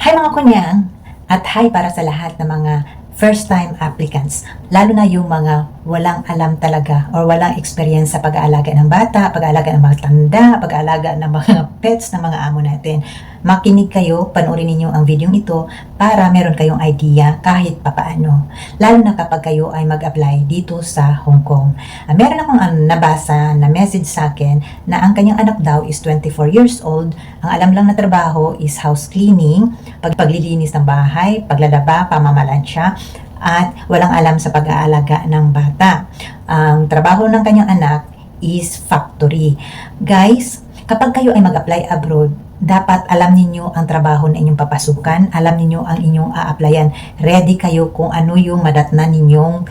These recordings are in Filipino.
Hi mga kunyang, at hi para sa lahat ng mga first-time applicants, lalo na yung mga walang alam talaga or walang experience sa pag-aalaga ng bata, pag-aalaga ng mga tanda, pag-aalaga ng mga pets ng mga amo natin. Makinig kayo, panoorin ninyo ang video ito para meron kayong idea kahit papaano. Lalo na kapag kayo ay mag-apply dito sa Hong Kong. Meron akong nabasa na message sa akin na ang kanyang anak daw is 24 years old. Ang alam lang na trabaho is house cleaning, paglilinis ng bahay, paglalaba, pamamalansya, at walang alam sa pag-aalaga ng bata. Ang trabaho ng kanyang anak is factory. Guys, kapag kayo ay mag-apply abroad, dapat alam ninyo ang trabaho na inyong papasukan, alam ninyo ang inyong a-applyan. Ready kayo kung ano yung madatnan ninyong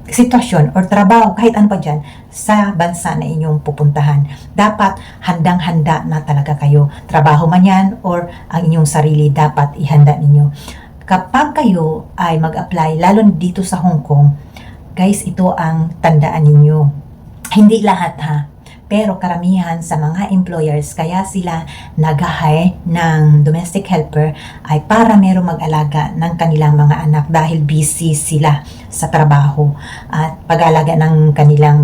sitwasyon or trabaho, kahit ano pa dyan, sa bansa na inyong pupuntahan. Dapat handang-handa na talaga kayo. Trabaho man yan or ang inyong sarili, dapat ihanda ninyo. Kapag kayo ay mag-apply, lalo dito sa Hong Kong, guys, ito ang tandaan ninyo. Hindi lahat ha, pero karamihan sa mga employers, kaya sila nag-hire ng domestic helper ay para merong mag-alaga ng kanilang mga anak dahil busy sila sa trabaho at pag-alaga ng kanilang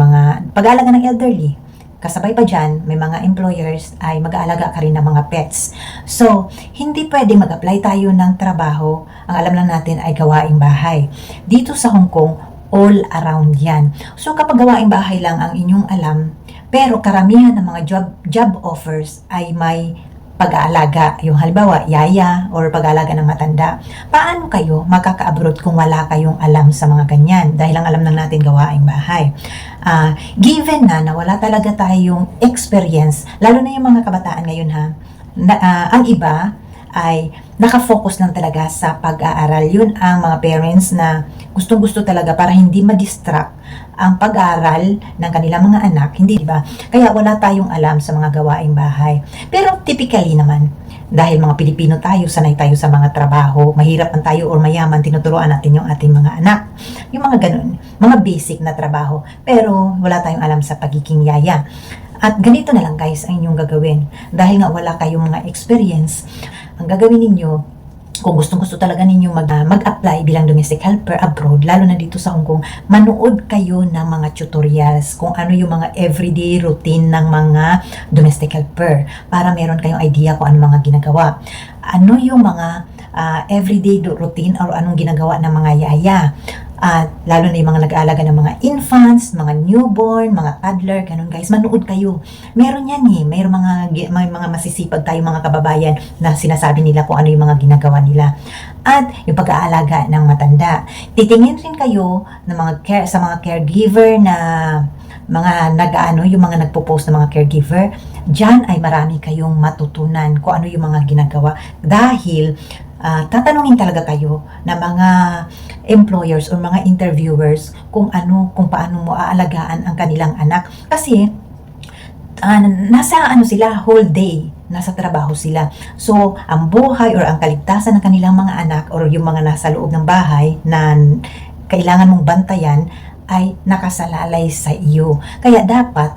pag-alaga ng elderly. Kasabay pa dyan, may mga employers ay mag-aalaga ka rin ng mga pets. So, hindi pwedeng mag-apply tayo ng trabaho. Ang alam lang natin ay gawaing bahay. Dito sa Hong Kong, all around yan. So, kapag gawaing bahay lang ang inyong alam, pero karamihan ng mga job offers ay may pag-aalaga. Yung halimbawa, yaya or pag-aalaga ng matanda. Paano kayo makaka-abroad kung wala kayong alam sa mga ganyan? Dahil ang alam lang natin gawaing bahay. Given na wala talaga tayong experience, lalo na yung mga kabataan ngayon ha, ang iba ay nakafocus lang talaga sa pag-aaral. Yun ang mga parents na gustong-gusto talaga para hindi ma-distract ang pag-aaral ng kanilang mga anak, hindi ba? Kaya wala tayong alam sa mga gawaing bahay. Pero typically naman, dahil mga Pilipino tayo, sanay tayo sa mga trabaho, mahirap man tayo or mayaman, tinuturuan natin yung ating mga anak. Yung mga ganun, mga basic na trabaho. Pero wala tayong alam sa pagiging yaya. At ganito na lang guys ang inyong gagawin. Dahil nga wala kayong mga experience, ang gagawin ninyo, kung gustong-gusto talaga ninyo mag-apply bilang domestic helper abroad, lalo na dito sa Hong Kong, manood kayo ng mga tutorials kung ano yung mga everyday routine ng mga domestic helper para meron kayong idea kung ano mga ginagawa. Ano yung mga everyday routine or anong ginagawa ng mga yaya. Lalo na yung mga nag-aalaga ng mga infants, mga newborn, mga toddler, ganun guys, manood kayo. Meron yan may mga masisipag tayo mga kababayan na sinasabi nila kung ano yung mga ginagawa nila. At yung pag-aalaga ng matanda. Titingin rin kayo ng sa mga caregiver na mga yung mga nagpo-post ng mga caregiver. Diyan ay marami kayong matutunan kung ano yung mga ginagawa. Dahil tatanungin talaga kayo ng mga employers o mga interviewers kung paano mo aalagaan ang kanilang anak. Kasi nasa sila whole day, nasa trabaho sila. So, ang buhay or ang kaligtasan ng kanilang mga anak or yung mga nasa loob ng bahay na kailangan mong bantayan ay nakasalalay sa iyo. Kaya dapat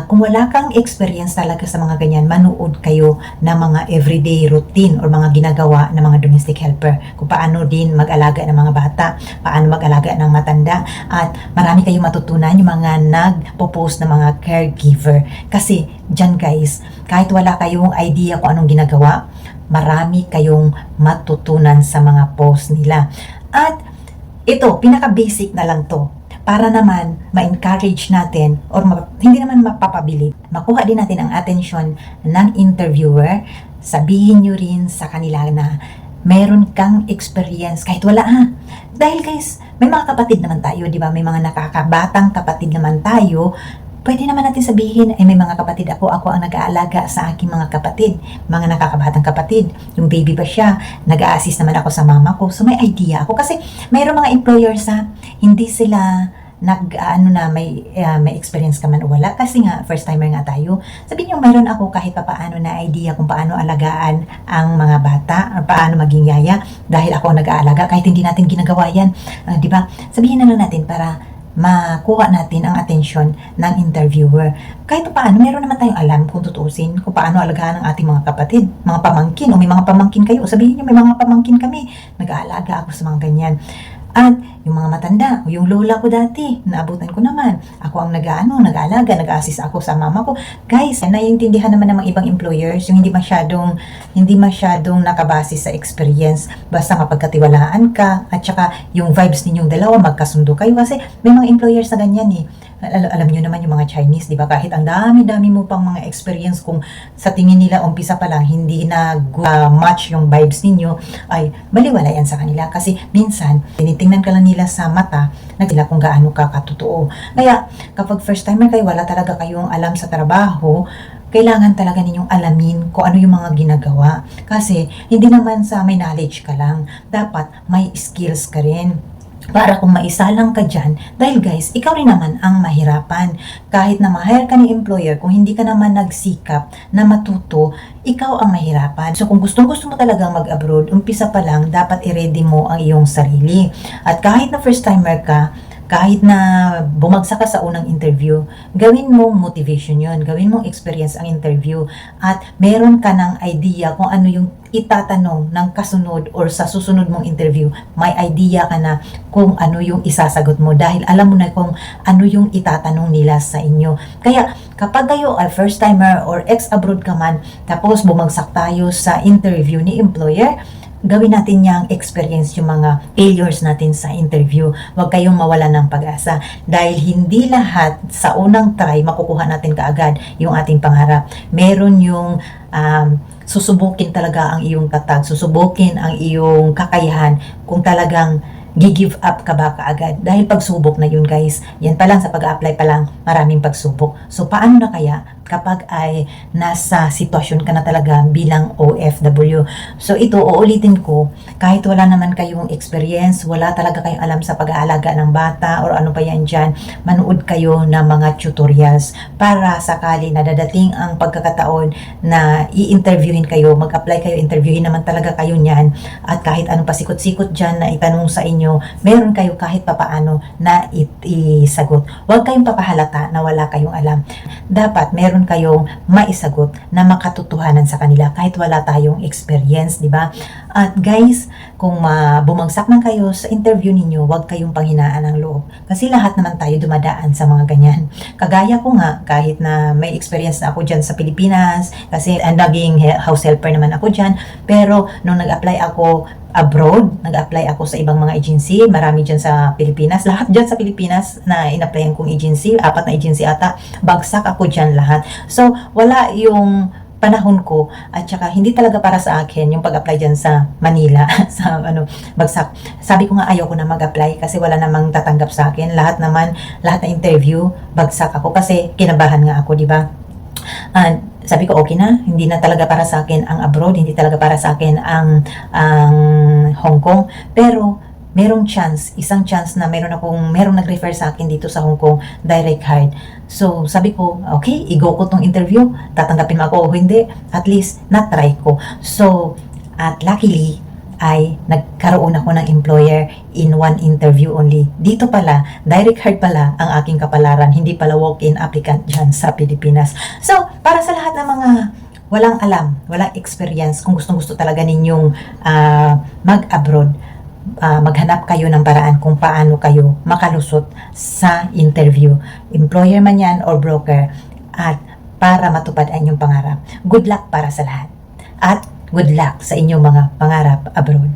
kung wala kang experience talaga sa mga ganyan, manood kayo ng mga everyday routine or mga ginagawa ng mga domestic helper. Kung paano din mag-alaga ng mga bata, paano mag-alaga ng matanda, at marami kayong matutunan yung mga nagpo-post ng mga caregiver. Kasi dyan guys, kahit wala kayong idea kung anong ginagawa, marami kayong matutunan sa mga post nila. At ito, pinaka-basic na lang to. Para naman ma-encourage natin or hindi naman mapapabili, makuha din natin ang attention ng interviewer. Sabihin nyo rin sa kanila na meron kang experience kahit wala dahil guys, may mga kapatid naman tayo, di ba? May mga nakakabatang kapatid naman tayo. Pwede naman natin sabihin, may mga kapatid ako ang nag-aalaga sa aking mga kapatid, mga nakakabatang kapatid. Yung baby pa siya, nag-a-assist naman ako sa mama ko. So may idea ako kasi mayroong mga employers hindi sila may experience ka man o wala. Kasi nga, first timer nga tayo. Sabihin nyo, mayroon ako kahit paano na idea kung paano alagaan ang mga bata or paano maging yaya dahil ako ang nag-aalaga kahit hindi natin ginagawa yan. Di ba? Sabihin na lang natin para makuha natin ang atensyon ng interviewer. Kahit paano, meron naman tayong alam kung tutuusin, kung paano alagaan ang ating mga kapatid, mga pamangkin, o may mga pamangkin kayo, o sabihin nyo, may mga pamangkin kami, nag-aalaga ako sa mga ganyan. At yung mga matanda, o yung lola ko dati, naabutan ko naman. Ako ang nag-aalaga, nag-assist ako sa mama ko. Guys, naiintindihan naman ng mga ibang employers yung hindi masyadong nakabase sa experience. Basta mapagkatiwalaan ka, at saka yung vibes ninyong dalawa, magkasundo kayo. Kasi may mga employers na ganyan eh. Alam nyo naman yung mga Chinese, di ba? Kahit ang dami-dami mo pang mga experience, kung sa tingin nila umpisa pa lang hindi na match yung vibes ninyo, ay baliwala yan sa kanila. Kasi minsan, tinitingnan ka lang nila sa mata, nagila kung gaano ka katotoo. Kaya kapag first timer kayo, wala talaga kayong alam sa trabaho, kailangan talaga ninyong alamin kung ano yung mga ginagawa. Kasi hindi naman sa may knowledge ka lang, dapat may skills ka rin. Para kung maisalang ka dyan, dahil guys, ikaw rin naman ang mahirapan. Kahit na ma-hire ka ni employer, kung hindi ka naman nagsikap na matuto, ikaw ang mahirapan. So kung gusto mo talagang mag-abroad, umpisa pa lang, dapat i-ready mo ang iyong sarili. At kahit na first timer ka, kahit na bumagsak ka sa unang interview, gawin mong motivation yun, gawin mong experience ang interview, at meron ka ng idea kung ano yung itatanong ng kasunod or sa susunod mong interview. May idea ka na kung ano yung isasagot mo dahil alam mo na kung ano yung itatanong nila sa inyo. Kaya kapag kayo ay first timer or ex-abroad ka man, tapos bumagsak tayo sa interview ni employer, gawin natin niyang experience yung mga failures natin sa interview. Huwag kayong mawala ng pag-asa dahil hindi lahat sa unang try makukuha natin kaagad yung ating pangarap. Meron yung susubukin talaga ang iyong tatag, susubukin ang iyong kakayahan kung talagang gi-give up ka ba kaagad. Dahil pagsubok na yun guys, yan pa lang sa pag-apply pa lang, maraming pagsubok. So paano na kaya kapag ay nasa sitwasyon ka na talaga bilang OFW? So ito, uulitin ko, kahit wala naman kayong experience, wala talaga kayong alam sa pag-aalaga ng bata or ano pa yan dyan, manood kayo ng mga tutorials para sakali na dadating ang pagkakataon na i-interviewin kayo, mag-apply kayo, interviewin naman talaga kayo niyan, at kahit anong pasikot-sikot dyan na itanong sa inyo, meron kayo kahit papaano na isagot. Huwag kayong papahalata na wala kayong alam. Dapat meron kayong maisagot na makatotohanan sa kanila kahit wala tayong experience, di ba? At guys, kung bumagsak man kayo sa interview ninyo, huwag kayong panghinaan ng loob. Kasi lahat naman tayo dumadaan sa mga ganyan. Kagaya ko nga, kahit na may experience na ako dyan sa Pilipinas, kasi naging house helper naman ako dyan, pero nung nag-apply ako abroad, nag-apply ako sa ibang mga agency, marami dyan sa Pilipinas, lahat dyan sa Pilipinas na in-applyan kong agency, 4 na agency ata, bagsak ako dyan lahat. So, wala yung panahon ko, at saka hindi talaga para sa akin yung pag-apply dyan sa Manila, sa bagsak. Sabi ko nga ayaw ko na mag-apply kasi wala namang tatanggap sa akin, lahat na interview, bagsak ako kasi kinabahan nga ako, di ba? And sabi ko okay na, hindi na talaga para sa akin ang abroad, hindi talaga para sa akin ang Hong Kong, pero merong isang chance na merong nag-refer sa akin dito sa Hong Kong, direct hire. So sabi ko okay, i-go ko tong interview, tatanggapin mo ako o hindi, at least na-try ko. So at luckily ay nagkaroon ako ng employer in one interview only. Dito pala, direct hire pala ang aking kapalaran, hindi pala walk-in applicant dyan sa Pilipinas. So, para sa lahat ng mga walang alam, walang experience, kung gustong-gusto talaga ninyong mag-abroad, maghanap kayo ng paraan kung paano kayo makalusot sa interview. Employer man yan or broker, at para matupad ang inyong pangarap. Good luck para sa lahat. At good luck sa inyong mga pangarap abroad.